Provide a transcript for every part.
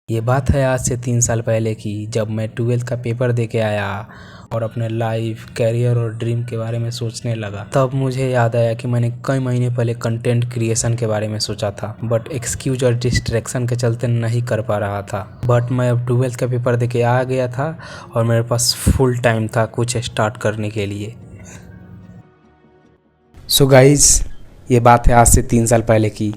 ये बात है आज से 3 साल पहले की, जब मैं 12th का पेपर दे के आया और अपने लाइफ, कैरियर और ड्रीम के बारे में सोचने लगा। तब मुझे याद आया कि मैंने कई महीने पहले कंटेंट क्रिएशन के बारे में सोचा था, बट एक्सक्यूज और डिस्ट्रैक्शन के चलते नहीं कर पा रहा था। बट मैं अब 12th का पेपर दे के आ गया था और मेरे पास फुल टाइम था कुछ स्टार्ट करने के लिए। सो गाइज, ये बात है आज से 3 साल पहले की,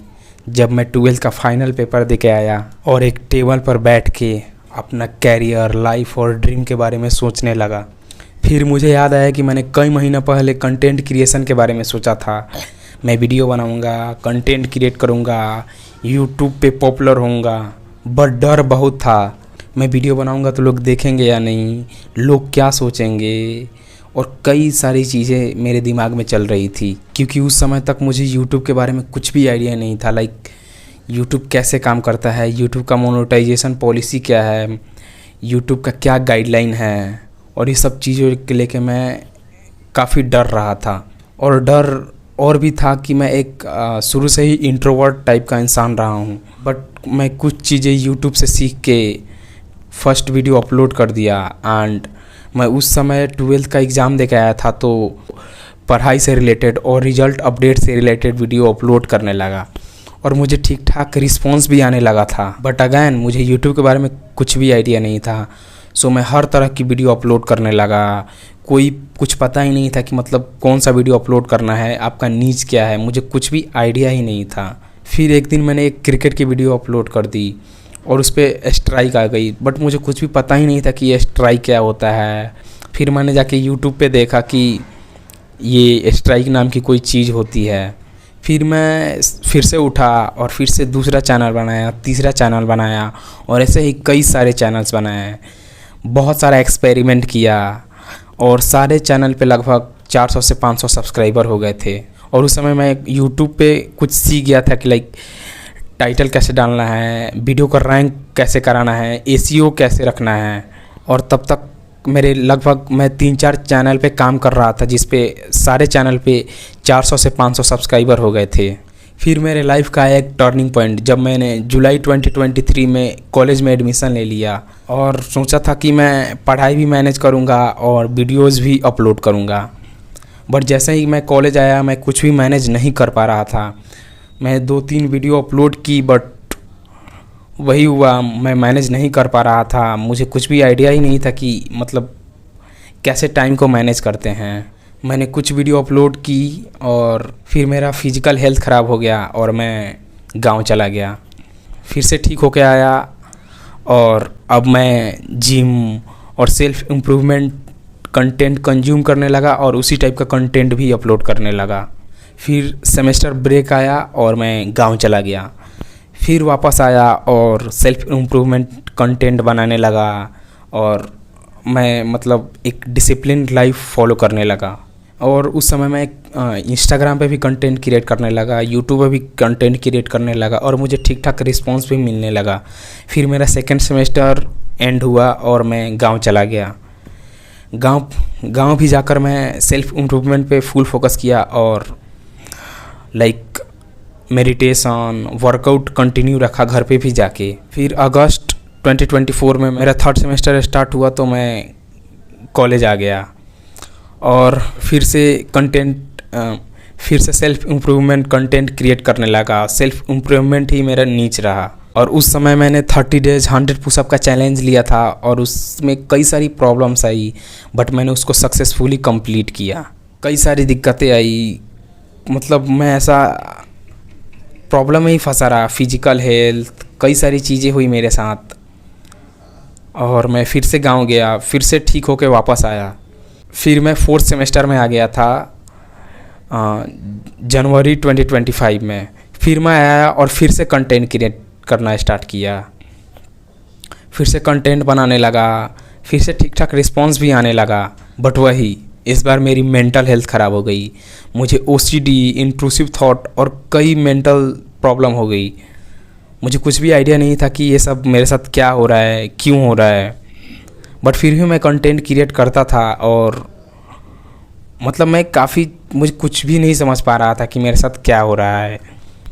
जब मैं 12th का फाइनल पेपर दे के आया और एक टेबल पर बैठ के अपना कैरियर, लाइफ और ड्रीम के बारे में सोचने लगा। फिर मुझे याद आया कि मैंने कई महीना पहले कंटेंट क्रिएशन के बारे में सोचा था। मैं वीडियो बनाऊंगा, कंटेंट क्रिएट करूंगा, यूट्यूब पे पॉपुलर होऊंगा। बट डर बहुत था, मैं वीडियो बनाऊंगा तो लोग देखेंगे या नहीं, लोग क्या सोचेंगे, और कई सारी चीज़ें मेरे दिमाग में चल रही थी, क्योंकि उस समय तक मुझे यूट्यूब के बारे में कुछ भी आइडिया नहीं था। लाइक यूट्यूब कैसे काम करता है, यूट्यूब का मोनेटाइजेशन पॉलिसी क्या है, यूट्यूब का क्या गाइडलाइन है, और ये सब चीज़ों के लेके मैं काफ़ी डर रहा था। और डर और भी था कि मैं एक शुरू से ही इंट्रोवर्ट टाइप का इंसान रहा हूँ। बट मैं कुछ चीज़ें यूट्यूब से सीख के फर्स्ट वीडियो अपलोड कर दिया। एंड मैं उस समय 12th का एग्ज़ाम दे के आया था, तो पढ़ाई से रिलेटेड और रिज़ल्ट अपडेट से रिलेटेड वीडियो अपलोड करने लगा और मुझे ठीक ठाक रिस्पॉन्स भी आने लगा था। बट अगैन मुझे यूट्यूब के बारे में कुछ भी आइडिया नहीं था, सो मैं हर तरह की वीडियो अपलोड करने लगा। कोई कुछ पता ही नहीं था कि मतलब कौन सा वीडियो अपलोड करना है, आपका नीच क्या है, मुझे कुछ भी आइडिया ही नहीं था। फिर एक दिन मैंने एक क्रिकेट की वीडियो अपलोड कर दी और उस पर स्ट्राइक आ गई, बट मुझे कुछ भी पता ही नहीं था कि ये स्ट्राइक क्या होता है। फिर मैंने जाके यूट्यूब पे देखा कि ये स्ट्राइक नाम की कोई चीज़ होती है। फिर मैं फिर से उठा और फिर से दूसरा चैनल बनाया, तीसरा चैनल बनाया, और ऐसे ही कई सारे चैनल्स बनाए। बहुत सारा एक्सपेरिमेंट किया और सारे चैनल पे लगभग 400 से 500 सब्सक्राइबर हो गए थे। और उस समय मैं यूट्यूब पे कुछ सीख गया था कि लाइक टाइटल कैसे डालना है, वीडियो का रैंक कैसे कराना है, एसईओ कैसे रखना है। और तब तक मेरे लगभग मैं 3-4 चैनल पे काम कर रहा था, जिस पे सारे चैनल पे 400 से 500 सब्सक्राइबर हो गए थे। फिर मेरे लाइफ का एक टर्निंग पॉइंट, जब मैंने जुलाई 2023 में कॉलेज में एडमिशन ले लिया और सोचा था कि मैं पढ़ाई भी मैनेज करूँगा और वीडियोस भी अपलोड करूँगा। बट जैसे ही मैं कॉलेज आया, मैं कुछ भी मैनेज नहीं कर पा रहा था। मैं 2-3 वीडियो अपलोड की, बट वही हुआ, मैं मैनेज नहीं कर पा रहा था। मुझे कुछ भी आइडिया ही नहीं था कि मतलब कैसे टाइम को मैनेज करते हैं। मैंने कुछ वीडियो अपलोड की और फिर मेरा फिज़िकल हेल्थ ख़राब हो गया और मैं गांव चला गया। फिर से ठीक होके आया और अब मैं जिम और सेल्फ इम्प्रूवमेंट कंटेंट कंज्यूम करने लगा और उसी टाइप का कंटेंट भी अपलोड करने लगा। फिर सेमेस्टर ब्रेक आया और मैं गांव चला गया। फिर वापस आया और सेल्फ इम्प्रूवमेंट कंटेंट बनाने लगा और मैं मतलब एक डिसिप्लिन लाइफ फॉलो करने लगा। और उस समय मैं इंस्टाग्राम पे भी कंटेंट क्रिएट करने लगा, यूट्यूब पे भी कंटेंट क्रिएट करने लगा और मुझे ठीक ठाक रिस्पॉन्स भी मिलने लगा। फिर मेरा सेकेंड सेमेस्टर एंड हुआ और मैं गांव चला गया। गांव भी जाकर मैं सेल्फ इम्प्रूवमेंट पे फुल फोकस किया और लाइक मेडिटेशन, वर्कआउट कंटिन्यू रखा घर पे भी जाके। फिर अगस्त 2024 में मेरा थर्ड सेमेस्टर स्टार्ट हुआ, तो मैं कॉलेज आ गया और फिर से सेल्फ इम्प्रूवमेंट कंटेंट क्रिएट करने लगा। सेल्फ इम्प्रूवमेंट ही मेरा नीच रहा। और उस समय मैंने 30 डेज 100 पुशअप का चैलेंज लिया था और उसमें कई सारी प्रॉब्लम्स आई, बट मैंने उसको सक्सेसफुली कंप्लीट किया। कई सारी दिक्कतें आई, मतलब मैं ऐसा प्रॉब्लम में ही फंसा रहा, फिजिकल हेल्थ, कई सारी चीज़ें हुई मेरे साथ। और मैं फिर से गांव गया, फिर से ठीक होके वापस आया। फिर मैं फोर्थ सेमेस्टर में आ गया था जनवरी 2025 में। फिर मैं आया और फिर से कंटेंट क्रिएट करना स्टार्ट किया, फिर से कंटेंट बनाने लगा, फिर से ठीक ठाक रिस्पॉन्स भी आने लगा। बट वही, इस बार मेरी मेंटल हेल्थ ख़राब हो गई। मुझे ओसीडी, इंट्रूसिव थॉट और कई मेंटल प्रॉब्लम हो गई। मुझे कुछ भी आइडिया नहीं था कि ये सब मेरे साथ क्या हो रहा है, क्यों हो रहा है। बट फिर भी मैं कंटेंट क्रिएट करता था और मतलब मुझे कुछ भी नहीं समझ पा रहा था कि मेरे साथ क्या हो रहा है।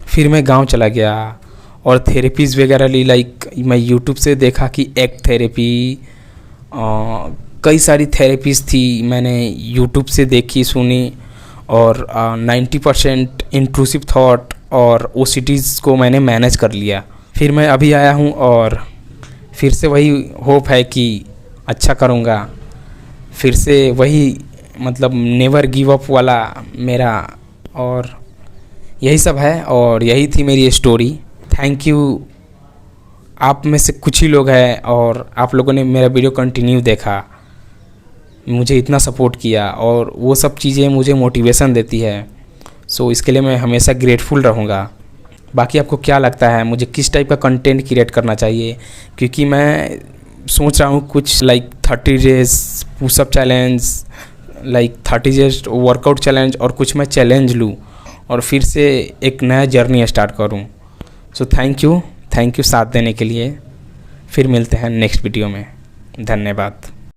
फिर मैं गांव चला गया और थेरेपीज़ वगैरह ली। लाइक मैं यूट्यूब से देखा कि एग थेरेपी, कई सारी थेरेपीज़ थी, मैंने यूट्यूब से देखी सुनी, और 90% इंट्रूसिव थॉट और ओसीटीज़ को मैंने मैनेज कर लिया। फिर मैं अभी आया हूँ और फिर से वही होप है कि अच्छा करूँगा, फिर से वही मतलब नेवर गिव अप वाला मेरा, और यही सब है और यही थी मेरी स्टोरी। थैंक यू, आप में से कुछ ही लोग हैं और आप लोगों ने मेरा वीडियो कंटिन्यू देखा, मुझे इतना सपोर्ट किया, और वो सब चीज़ें मुझे मोटिवेशन देती है। सो इसके लिए मैं हमेशा ग्रेटफुल रहूँगा। बाकी आपको क्या लगता है मुझे किस टाइप का कंटेंट क्रिएट करना चाहिए? क्योंकि मैं सोच रहा हूँ कुछ like 30 days pushup challenge, like 30 days workout challenge, और कुछ मैं चैलेंज लूँ और फिर से एक नया जर्नी स्टार्ट करूँ। सो थैंक यू साथ देने के लिए। फिर मिलते हैं नेक्स्ट वीडियो में। धन्यवाद।